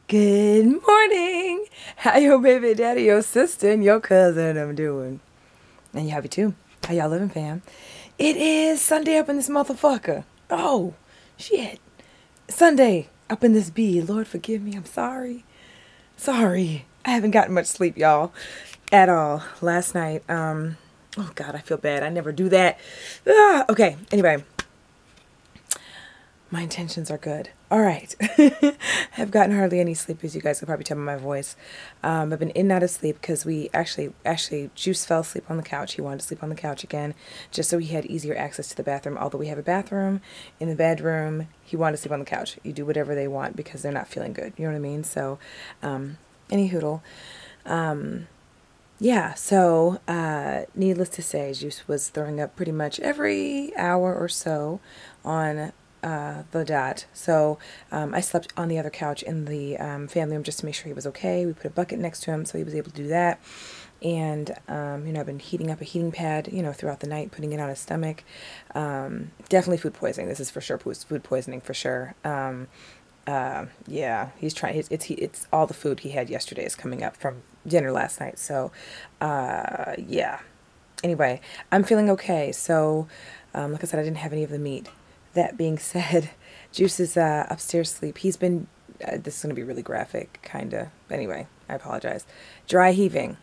Good morning. How your baby daddy, your sister, and your cousin I'm doing? And you happy too. How y'all living, fam? It is Sunday up in this motherfucker. Oh, shit. Sunday up in this bee. Lord forgive me. I'm sorry. Sorry. I haven't gotten much sleep, y'all. At all. Last night, oh God, I feel bad. I never do that. Okay, anyway. My intentions are good. All right. I've gotten hardly any sleep, as you guys can probably tell by my voice. I've been in and out of sleep because we actually, Juice fell asleep on the couch. He wanted to sleep on the couch again, just so he had easier access to the bathroom. Although we have a bathroom in the bedroom, he wanted to sleep on the couch. You do whatever they want because they're not feeling good. You know what I mean? So, any hoodle. Yeah, so needless to say, Juice was throwing up pretty much every hour or so on the dot. So I slept on the other couch in the family room just to make sure he was okay. We put a bucket next to him so he was able to do that. And, you know, I've been heating up a heating pad, you know, throughout the night, putting it on his stomach. Definitely food poisoning. This is for sure food poisoning for sure. Yeah, he's trying, it's all the food he had yesterday is coming up from dinner last night. So, yeah. Anyway, I'm feeling okay. So, like I said, I didn't have any of the meat. That being said, Juice is upstairs asleep. He's been, this is going to be really graphic, kind of. Anyway, I apologize. Dry heaving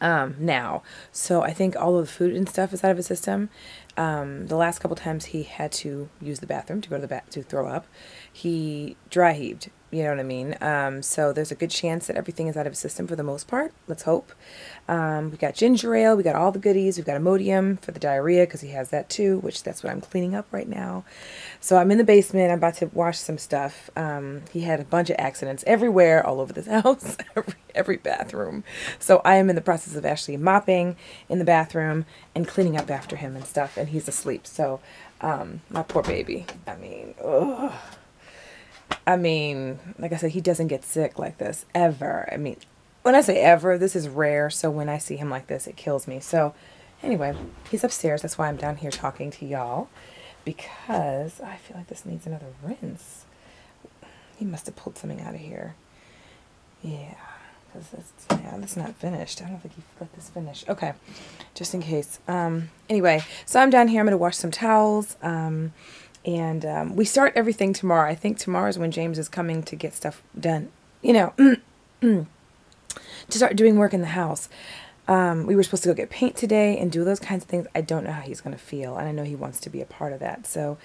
now. So I think all of the food and stuff is out of his system. The last couple times he had to use the bathroom to go to the to throw up, he dry heaved. You know what I mean? So there's a good chance that everything is out of his system for the most part. Let's hope. We got ginger ale. We got all the goodies. We've got Imodium for the diarrhea because he has that too, which that's what I'm cleaning up right now. So I'm in the basement. I'm about to wash some stuff. He had a bunch of accidents everywhere, all over this house, every bathroom. So I am in the process of actually mopping in the bathroom and cleaning up after him and stuff. And he's asleep. So my poor baby. I mean, ugh. I mean, like I said, he doesn't get sick like this ever. I mean, when I say ever, this is rare. So when I see him like this, it kills me. So anyway, he's upstairs. That's why I'm down here talking to y'all, because I feel like this needs another rinse. He must have pulled something out of here. Yeah, because that's not finished. I don't think he let this finish. Okay, just in case. Anyway, so I'm down here. I'm going to wash some towels. And we start everything tomorrow. I think tomorrow is when James is coming to get stuff done, you know, to start doing work in the house. We were supposed to go get paint today and do those kinds of things. I don't know how he's going to feel, and I know he wants to be a part of that. So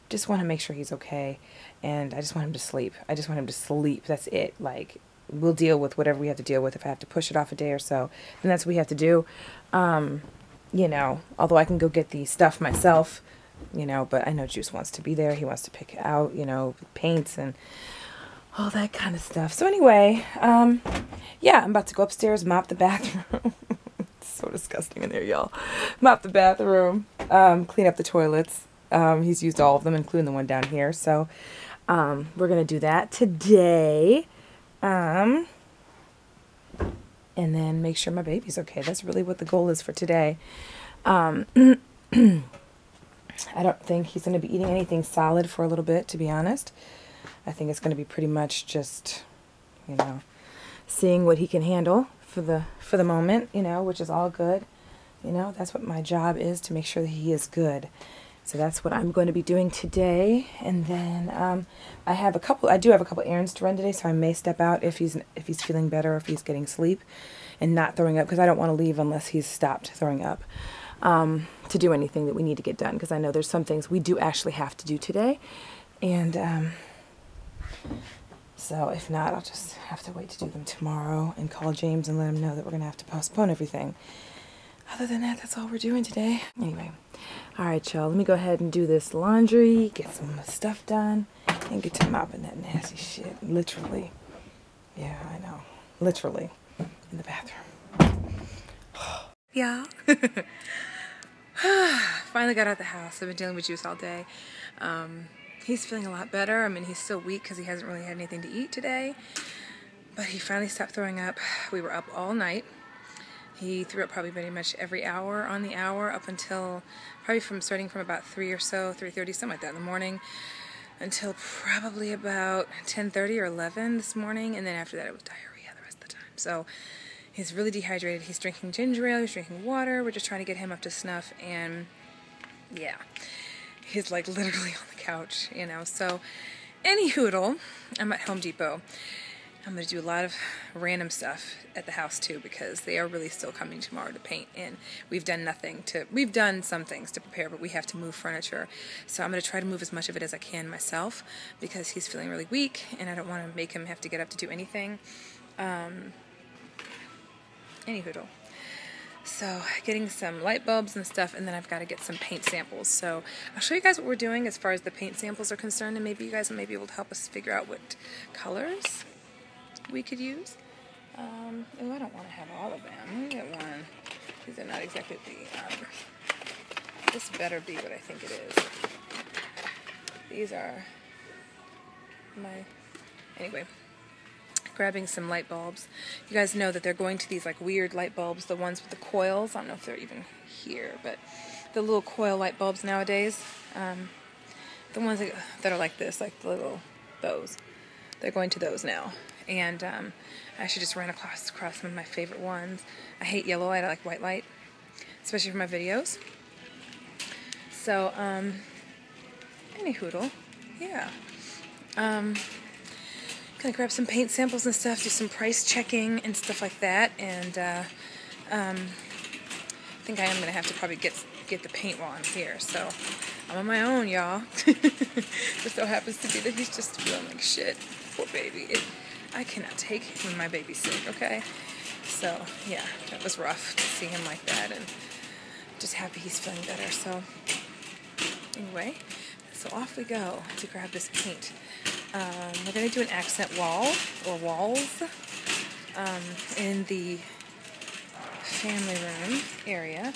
just want to make sure he's okay, and I just want him to sleep. I just want him to sleep. That's it. Like, we'll deal with whatever we have to deal with. If I have to push it off a day or so, then that's what we have to do. You know, although I can go get the stuff myself, you know, but I know Juice wants to be there. He wants to pick out, you know, paints and all that kind of stuff. So anyway, yeah, I'm about to go upstairs, mop the bathroom. It's so disgusting in there, y'all. Mop the bathroom, clean up the toilets. He's used all of them, including the one down here. So we're going to do that today. And then make sure my baby's okay. That's really what the goal is for today. I don't think he's going to be eating anything solid for a little bit, to be honest. I think it's going to be pretty much just, you know, seeing what he can handle for the moment, you know, which is all good. You know, that's what my job is, to make sure that he is good. So that's what I'm going to be doing today. And then I do have a couple errands to run today, so I may step out if he's feeling better, or if he's getting sleep and not throwing up, because I don't want to leave unless he's stopped throwing up. To do anything that we need to get done, because I know there's some things we do actually have to do today, and so if not, I'll just have to wait to do them tomorrow and call James and let him know that we're gonna have to postpone everything. Other than that, that's all we're doing today. Anyway, all right, y'all, let me go ahead and do this laundry, get some stuff done, and get to mopping that nasty shit. Literally, yeah, I know, literally in the bathroom. Yeah. Finally got out of the house. I've been dealing with Juice all day. He's feeling a lot better. I mean, he's still weak because he hasn't really had anything to eat today. But he finally stopped throwing up. We were up all night. He threw up probably pretty much every hour on the hour up until probably starting from about 3 or so, 3:30, something like that in the morning. until probably about 10:30 or 11 this morning, and then after that it was diarrhea the rest of the time. So he's really dehydrated. He's drinking ginger ale, he's drinking water. We're just trying to get him up to snuff, and yeah, he's like literally on the couch, you know. So any hoodle, I'm at Home Depot. I'm going to do a lot of random stuff at the house too, because they are really still coming tomorrow to paint, and we've done some things to prepare, but we have to move furniture. So I'm going to try to move as much of it as I can myself, because he's feeling really weak and I don't want to make him have to get up to do anything. Any hoodle. So getting some light bulbs and stuff, and then I've got to get some paint samples. So I'll show you guys what we're doing as far as the paint samples are concerned, and maybe you guys may be able to help us figure out what colors we could use. Oh, I don't want to have all of them. Let me get one. These are not exactly the, this better be what I think it is. These are my, anyway, grabbing some light bulbs. You guys know that they're going to these like weird light bulbs, the ones with the coils. I don't know if they're even here, but the little coil light bulbs nowadays, the ones that are like this, like the little, those. They're going to those now. And I actually just ran across some of my favorite ones. I hate yellow light, I like white light, especially for my videos. So, any hoodle, yeah. Gonna grab some paint samples and stuff, do some price checking and stuff like that, and I think I am gonna have to probably get the paint while I'm here. So I'm on my own, y'all. Just so happens to be that he's just feeling like shit. Poor baby. I cannot take when my baby's sick, okay? So, yeah, that was rough to see him like that, and just happy he's feeling better. So, anyway, so off we go to grab this paint. We're going to do an accent wall, or walls, in the family room area.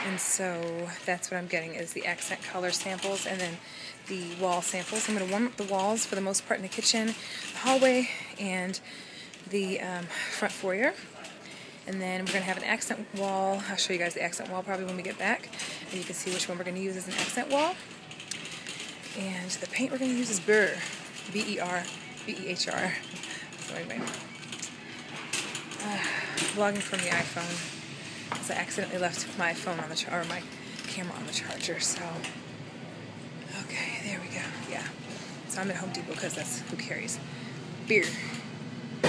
And so that's what I'm getting, is the accent color samples and then the wall samples. I'm going to warm up the walls for the most part in the kitchen, the hallway, and the front foyer. And then we're going to have an accent wall. I'll show you guys the accent wall probably when we get back, and you can see which one we're going to use as an accent wall. And the paint we're going to use is Behr, B-E-R, B-E-H-R. So anyway, vlogging from the iPhone. So I accidentally left my phone on the or my camera on the charger. So okay, there we go. Yeah. So I'm at Home Depot because that's who carries Behr. A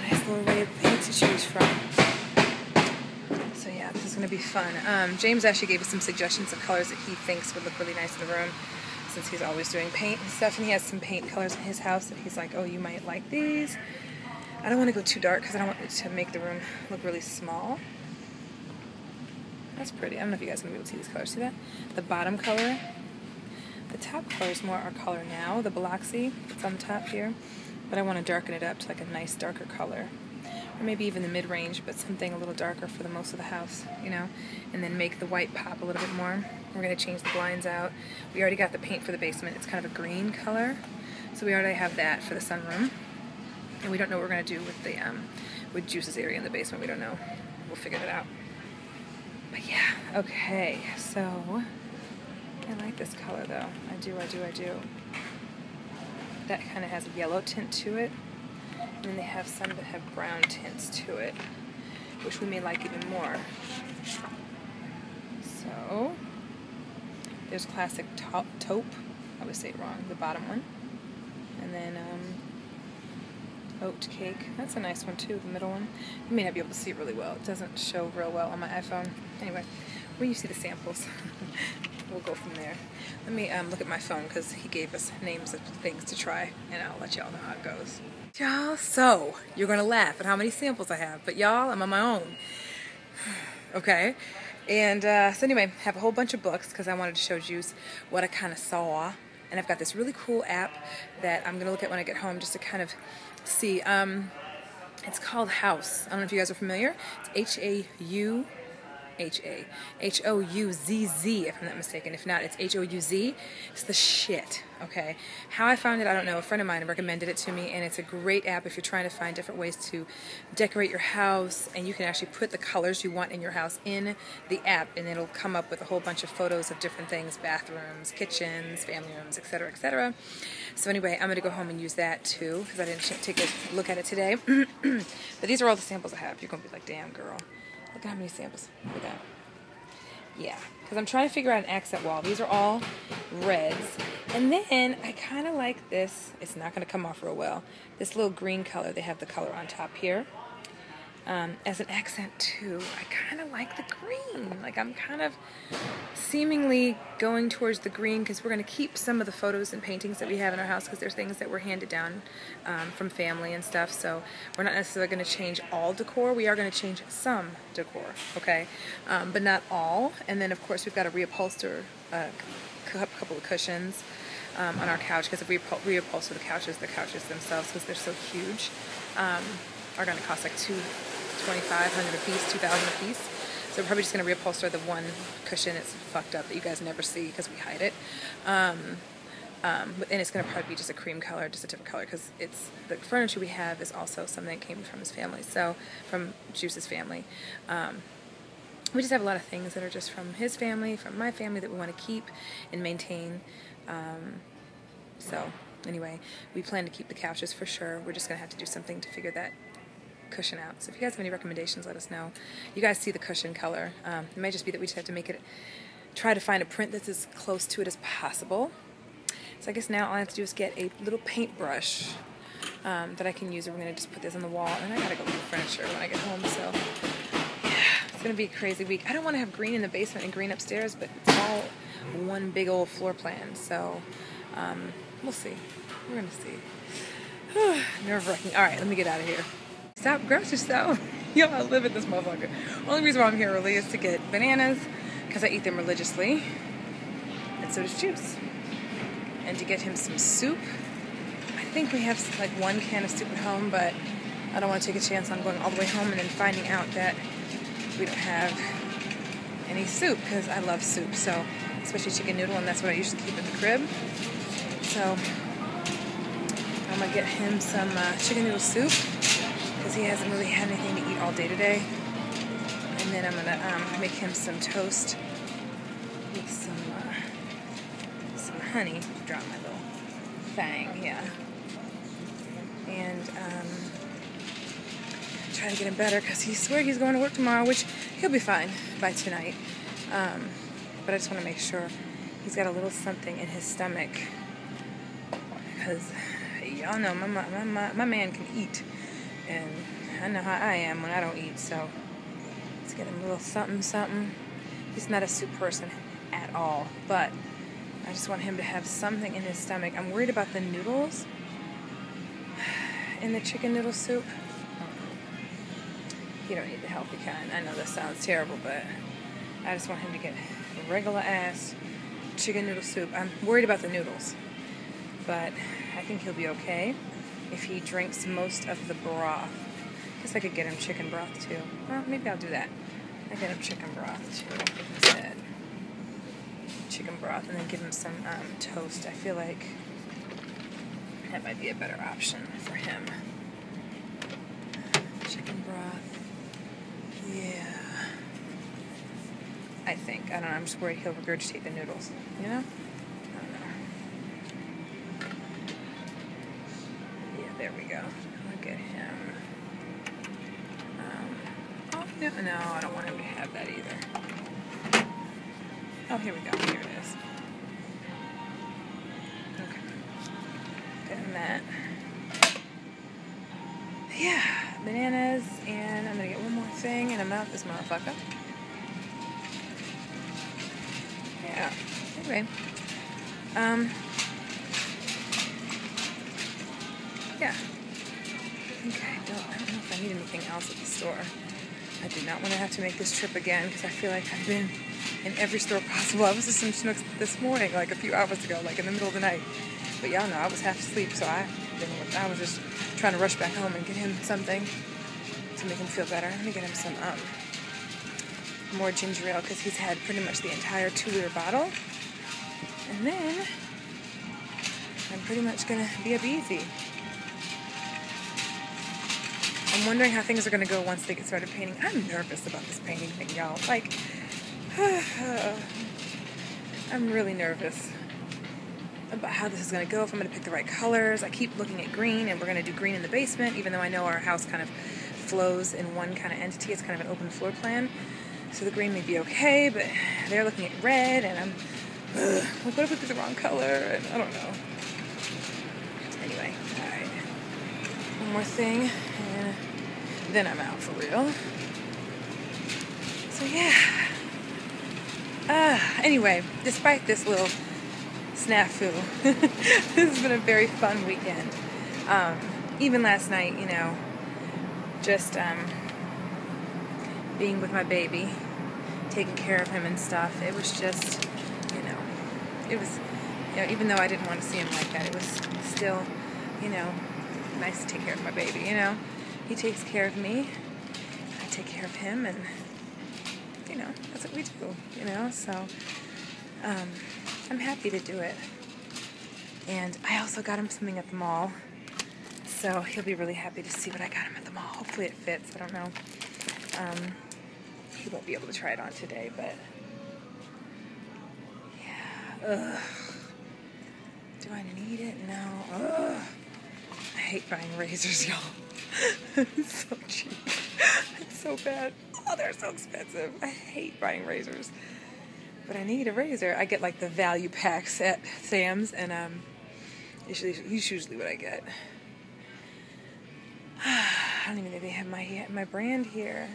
nice little array of paint to choose from. So yeah, this is gonna be fun. James actually gave us some suggestions of colors that he thinks would look really nice in the room, since he's always doing paint and stuff, and he has some paint colors in his house that he's like, oh, you might like these. I don't want to go too dark because I don't want it to make the room look really small. That's pretty. I don't know if you guys are going to be able to see these colors. See that? The bottom color. The top color is more our color now, the Biloxi. It's on the top here. But I want to darken it up to like a nice darker color. Or maybe even the mid-range, but something a little darker for the most of the house, you know? And then make the white pop a little bit more. We're going to change the blinds out. We already got the paint for the basement. It's kind of a green color. So we already have that for the sunroom. And we don't know what we're going to do with the with Juice's area in the basement. We don't know. We'll figure it out. But yeah, okay, so I like this color though. I do. That kind of has a yellow tint to it. And then they have some that have brown tints to it, which we may like even more. So there's classic taupe. I always say it wrong, the bottom one. And then oat cake. That's a nice one too, the middle one. You may not be able to see it really well. It doesn't show real well on my iPhone. Anyway, when you see the samples, we'll go from there. Let me look at my phone because he gave us names of things to try, and I'll let y'all know how it goes. Y'all, so you're going to laugh at how many samples I have, but y'all, I'm on my own. Okay? And so anyway, I have a whole bunch of books because I wanted to show Juice what I kind of saw. And I've got this really cool app that I'm going to look at when I get home just to kind of see. It's called House. I don't know if you guys are familiar. It's H-A-U Houzz, if I'm not mistaken. If not, it's Houz. It's the shit, okay? How I found it, I don't know. A friend of mine recommended it to me, and it's a great app if you're trying to find different ways to decorate your house, and you can actually put the colors you want in your house in the app, and it'll come up with a whole bunch of photos of different things, bathrooms, kitchens, family rooms, etc., etc. So anyway, I'm going to go home and use that too, because I didn't take a look at it today. But these are all the samples I have. You're going to be like, damn, girl. Look at how many samples. Look at that. Yeah, because I'm trying to figure out an accent wall. These are all reds. And then I kind of like this. It's not going to come off real well. This little green color. They have the color on top here. As an accent too. I kind of like the green. Like I'm kind of seemingly going towards the green because we're going to keep some of the photos and paintings that we have in our house because they're things that were handed down from family and stuff. So we're not necessarily going to change all decor. We are going to change some decor, okay? But not all. And then of course we've got to reupholster a couple of cushions on our couch because if we reupholster the couches themselves, because they're so huge, are going to cost like $2,500 a piece, $2,000 a piece. So we're probably just going to reupholster the one cushion. It's fucked up that you guys never see because we hide it. And it's going to probably be just a cream color, just a different color, because it's the furniture we have is also something that came from his family, so from Juice's family. We just have a lot of things that are just from his family, from my family, that we want to keep and maintain. So anyway, we plan to keep the couches for sure. We're just going to have to do something to figure that cushion out. So if you guys have any recommendations, let us know. You guys see the cushion color. It may just be that we just have to make it, try to find a print that's as close to it as possible. So I guess now all I have to do is get a little paintbrush that I can use. We're going to just put this on the wall, and I gotta go move furniture when I get home. So yeah, it's going to be a crazy week. I don't want to have green in the basement and green upstairs, but it's all one big old floor plan. So we'll see. We're going to see. Nerve-wracking. All right, let me get out of here. Stop grocery store. Yo, I live in this motherfucker. Only reason why I'm here really is to get bananas, because I eat them religiously, and so does Juice. And to get him some soup. I think we have like one can of soup at home, but I don't want to take a chance on going all the way home and then finding out that we don't have any soup, because I love soup, so especially chicken noodle, and that's what I usually keep in the crib. So I'm gonna get him some chicken noodle soup, because he hasn't really had anything to eat all day today. And then I'm gonna make him some toast with some honey. Drop my little thing, yeah. And try to get him better, because he swears he's going to work tomorrow, which he'll be fine by tonight. But I just want to make sure he's got a little something in his stomach, because y'all know my man can eat, and I know how I am when I don't eat. So let's get him a little something. He's not a soup person at all, but I just want him to have something in his stomach. I'm worried about the noodles in the chicken noodle soup. You don't eat the healthy kind. I know that sounds terrible, but I just want him to get regular ass chicken noodle soup. I'm worried about the noodles, but I think he'll be okay if he drinks most of the broth. I guess I could get him chicken broth too. Well, maybe I'll do that. I get him chicken broth too instead. Chicken broth, and then give him some toast. I feel like that might be a better option for him. Chicken broth. Yeah. I think. I don't know. I'm just worried he'll regurgitate the noodles. You know? I don't know. Yeah, there we go. I'll get him. No, I don't want him to have that either. Oh, here we go. Here it is. Okay. Getting that. Yeah. Bananas, and I'm going to get one more thing, and I'm out this motherfucker. Yeah. Anyway. Yeah. Okay. I don't know if I need anything else at the store. I do not want to have to make this trip again, because I feel like I've been in every store possible. I was just in Schnucks this morning, like a few hours ago, like in the middle of the night. But y'all know I was half asleep, so I was just trying to rush back home and get him something to make him feel better. Let me get him some more ginger ale because he's had pretty much the entire 2-liter bottle. And then I'm pretty much gonna be up easy. I'm wondering how things are gonna go once they get started painting. I'm nervous about this painting thing, y'all. Like, I'm really nervous about how this is gonna go, if I'm gonna pick the right colors. I keep looking at green, and we're gonna do green in the basement, even though I know our house kind of flows in one kind of entity. It's kind of an open floor plan. So the green may be okay, but they're looking at red, and I'm like, what if we pick the wrong color? And I don't know. Anyway, alright. One more thing, and then I'm out for real. So yeah. Anyway, despite this little snafu, this has been a very fun weekend. Even last night, you know, just being with my baby, taking care of him and stuff. It was just, you know, it was, you know, even though I didn't want to see him like that, it was still, you know, nice to take care of my baby, you know. He takes care of me, I take care of him, and, you know, that's what we do, you know. So, I'm happy to do it. And I also got him something at the mall, so he'll be really happy to see what I got him at the mall. Hopefully it fits, I don't know. He won't be able to try it on today, but yeah. Ugh. Do I need it? No. Ugh. I hate buying razors, y'all. It's so cheap. It's so bad. Oh, they're so expensive. I hate buying razors. But I need a razor. I get like the value packs at Sam's, and it's usually what I get. I don't even know if they have my brand here.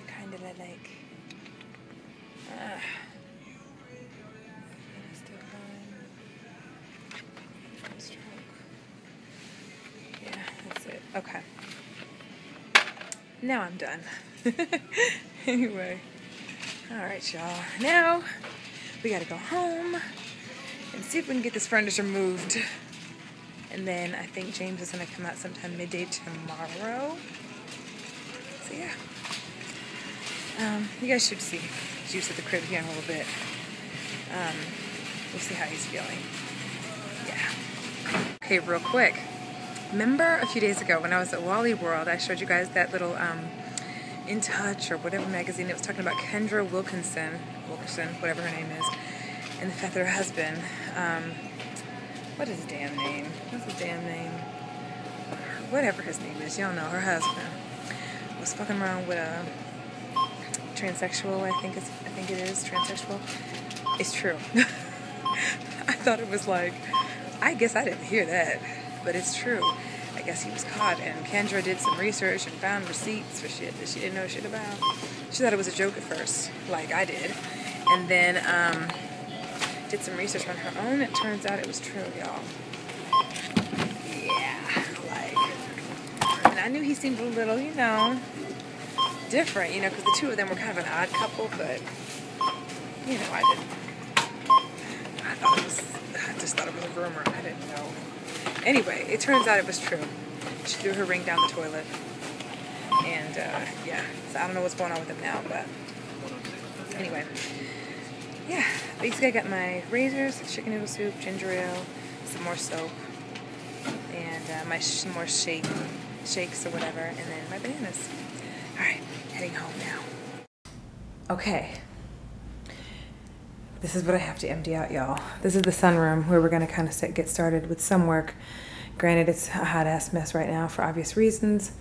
Kind of I like. Yeah, that's it. Okay. Now I'm done. Anyway. Alright, y'all. Now we gotta go home and see if we can get this furniture moved. And then I think James is gonna come out sometime midday tomorrow. So yeah. You guys should see Juice at the crib here in a little bit. We'll see how he's feeling. Yeah. Okay, real quick. Remember a few days ago when I was at Wally World, I showed you guys that little In Touch or whatever magazine. It was talking about Kendra Wilkinson, whatever her name is, and the fact that her husband, what is his damn name? What's his damn name? Whatever his name is, y'all know, her husband was fucking around with a transsexual, I think it is, transsexual. It's true. I thought it was like, I guess I didn't hear that, but it's true. I guess he was caught, and Kendra did some research and found receipts for shit that she didn't know shit about. She thought it was a joke at first, like I did, and then did some research on her own. It turns out it was true, y'all. Yeah, like, and I knew he seemed a little, you know, different, you know, because the two of them were kind of an odd couple, but, you know, I just thought it was a rumor. I didn't know. Anyway, it turns out it was true. She threw her ring down the toilet. And, yeah. So I don't know what's going on with him now, but anyway. Yeah. Basically, I got my razors, chicken noodle soup, ginger ale, some more soap, and some more shakes or whatever, and then my bananas. Alright, heading home now. Okay. This is what I have to empty out, y'all. This is the sunroom where we're going to kind of get started with some work. Granted, it's a hot-ass mess right now for obvious reasons,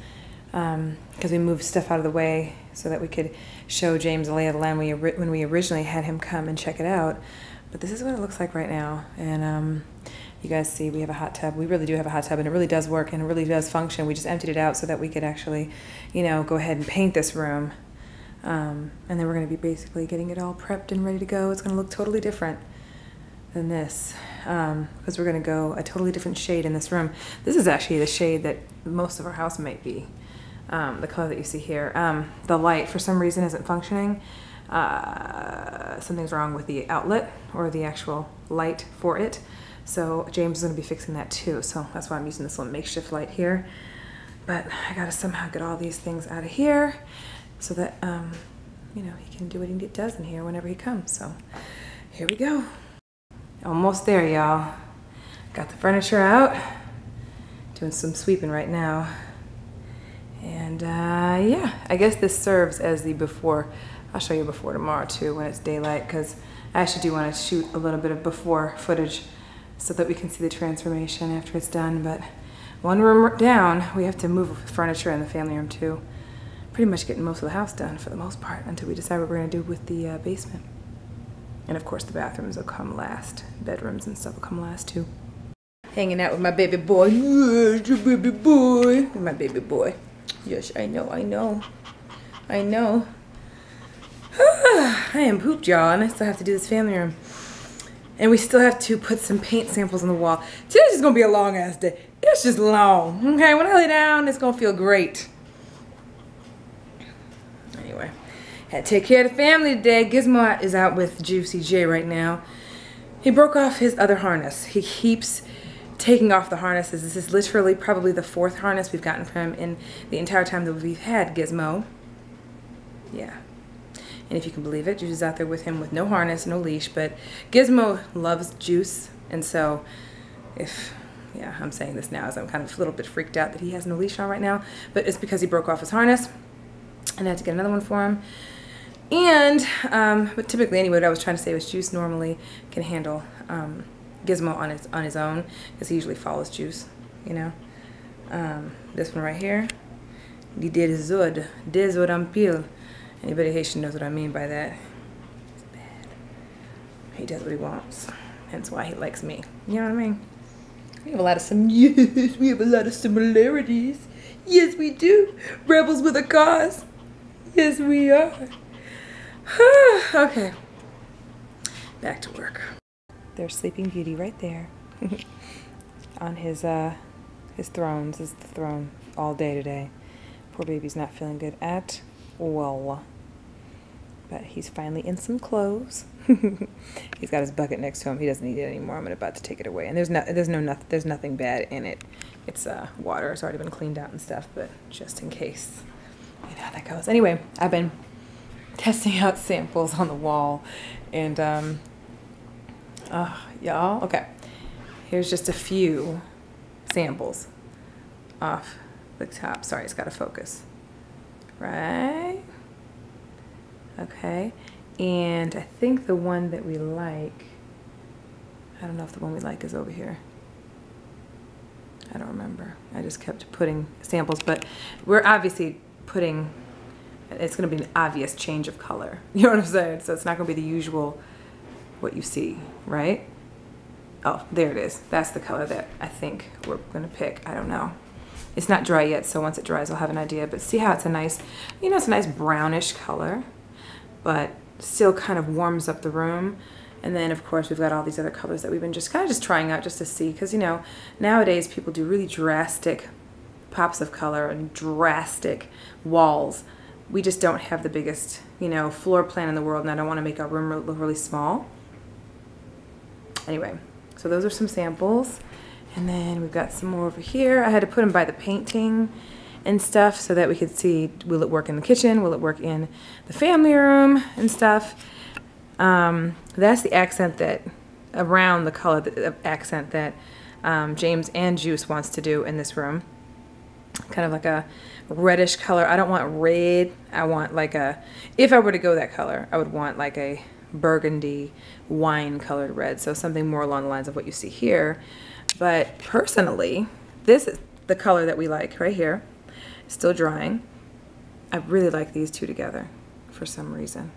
because we moved stuff out of the way so that we could show James the lay of the land when we originally had him come and check it out. But this is what it looks like right now. And you guys see we have a hot tub. We really do have a hot tub, and it really does work, and it really does function. We just emptied it out so that we could actually, you know, go ahead and paint this room. And then we're going to be basically getting it all prepped and ready to go. It's going to look totally different than this, because we're going to go a totally different shade in this room. This is actually the shade that most of our house might be, the color that you see here. The light, for some reason, isn't functioning. Something's wrong with the outlet or the actual light for it. So James is going to be fixing that too. So that's why I'm using this little makeshift light here. But I got to somehow get all these things out of here, so that you know, he can do what he does in here whenever he comes. So here we go. Almost there, y'all. Got the furniture out. Doing some sweeping right now. And yeah, I guess this serves as the before. I'll show you before tomorrow too when it's daylight, because I actually do want to shoot a little bit of before footage so that we can see the transformation after it's done. But one room down, we have to move furniture in the family room too. Pretty much getting most of the house done for the most part until we decide what we're going to do with the basement. And of course the bathrooms will come last. Bedrooms and stuff will come last too. Hanging out with my baby boy. Yes, your baby boy. My baby boy. Yes, I know, I know. I know. I am pooped, y'all, and I still have to do this family room. And we still have to put some paint samples on the wall. Today's just gonna be a long ass day. It's just long. Okay, when I lay down, it's gonna feel great. Anyway, had to take care of the family today. Gizmo is out with Juicy J right now. He broke off his other harness. He keeps taking off the harnesses. This is literally probably the 4th harness we've gotten from him in the entire time that we've had Gizmo. Yeah. And if you can believe it, Juice is out there with him with no harness, no leash, but Gizmo loves Juice, and so yeah, I'm saying this now as I'm kind of a little bit freaked out that he has no leash on right now, but it's because he broke off his harness, and I had to get another one for him. And, but typically anyway, what I was trying to say was Juice normally can handle Gizmo on his own, because he usually follows Juice, you know. This one right here, die Zod Ampil. Anybody Haitian knows what I mean by that. It's bad. He does what he wants. Hence why he likes me. You know what I mean? We have a lot of we have a lot of similarities. Yes, we do. Rebels with a cause. Yes, we are. Okay. Back to work. There's Sleeping Beauty right there. On his throne. This is the throne all day today. Poor baby's not feeling good at all. But he's finally in some clothes. He's got his bucket next to him. He doesn't need it anymore. I'm about to take it away. And there's nothing bad in it. It's water. It's already been cleaned out and stuff, but just in case. You know how that goes. Anyway, I've been testing out samples on the wall, and y'all, okay. Here's just a few samples off the top. Sorry, it's got to focus. Right? Okay. And I think the one that we like, I don't know if the one we like is over here. I don't remember. I just kept putting samples, but we're obviously putting, it's going to be an obvious change of color. You know what I'm saying? So it's not going to be the usual, what you see, right? Oh, there it is. That's the color that I think we're going to pick. I don't know. It's not dry yet, so once it dries, I'll have an idea. But see how it's a nice, you know, it's a nice brownish color, but still kind of warms up the room. And then, of course, we've got all these other colors that we've been just kind of just trying out just to see. Because, you know, nowadays people do really drastic pops of color and drastic walls. We just don't have the biggest, you know, floor plan in the world, and I don't want to make our room look really small. Anyway, so those are some samples. And then we've got some more over here. I had to put them by the painting and stuff so that we could see, will it work in the kitchen? Will it work in the family room and stuff? That's the accent that, around the color, the accent that James and Juice wants to do in this room. Kind of like a reddish color. I don't want red. I want like a, if I were to go that color, I would want like a burgundy wine colored red. So something more along the lines of what you see here. But personally, this is the color that we like right here. Still drying. I really like these two together for some reason.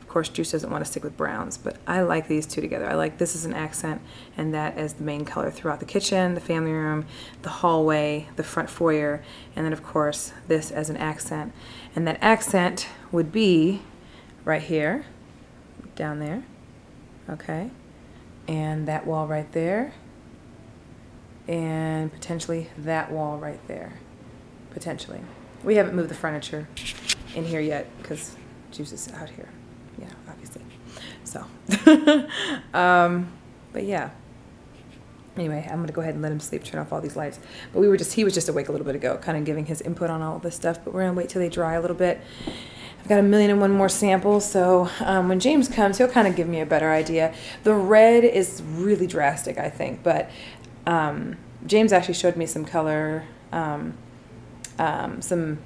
Of course, Juice doesn't want to stick with browns, but I like these two together. I like this as an accent and that as the main color throughout the kitchen, the family room, the hallway, the front foyer, and then of course this as an accent. And that accent would be right here, down there, okay? And that wall right there, and potentially that wall right there, potentially. We haven't moved the furniture in here yet because Juice is out here, you know, obviously. So, but yeah. Anyway, I'm gonna go ahead and let him sleep, turn off all these lights. But he was just awake a little bit ago, kind of giving his input on all this stuff, but we're gonna wait till they dry a little bit. I got 1,000,001 more samples, so when James comes, he'll kind of give me a better idea. The red is really drastic, I think, but James actually showed me some color, some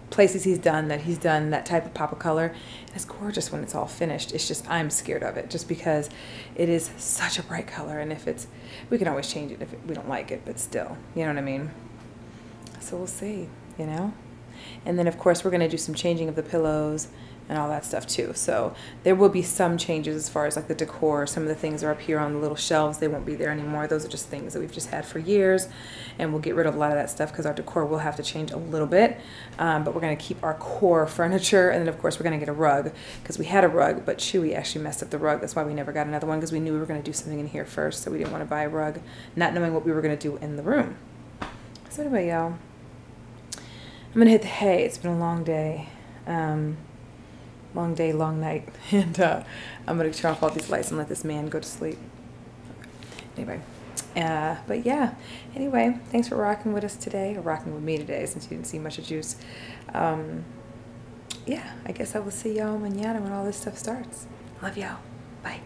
places he's done that type of pop of color. And it's gorgeous when it's all finished. It's just, I'm scared of it just because it is such a bright color, and we can always change it if we don't like it, but still, you know what I mean? So we'll see, you know? And then of course we're going to do some changing of the pillows and all that stuff too. So there will be some changes as far as like the decor. Some of the things are up here on the little shelves. They won't be there anymore. Those are just things that we've just had for years, and we'll get rid of a lot of that stuff because our decor will have to change a little bit. But we're going to keep our core furniture, and then of course we're going to get a rug because we had a rug, but Chewy actually messed up the rug. That's why we never got another one, because we knew we were going to do something in here first, so we didn't want to buy a rug, not knowing what we were going to do in the room. So anyway, y'all, I'm going to hit the hay. It's been a long day. Long day, long night, and I'm gonna turn off all these lights and let this man go to sleep. Anyway, but yeah, anyway, thanks for rocking with us today, or rocking with me today, since you didn't see much of Juice. Yeah, I guess I will see y'all mañana when all this stuff starts. Love y'all. Bye.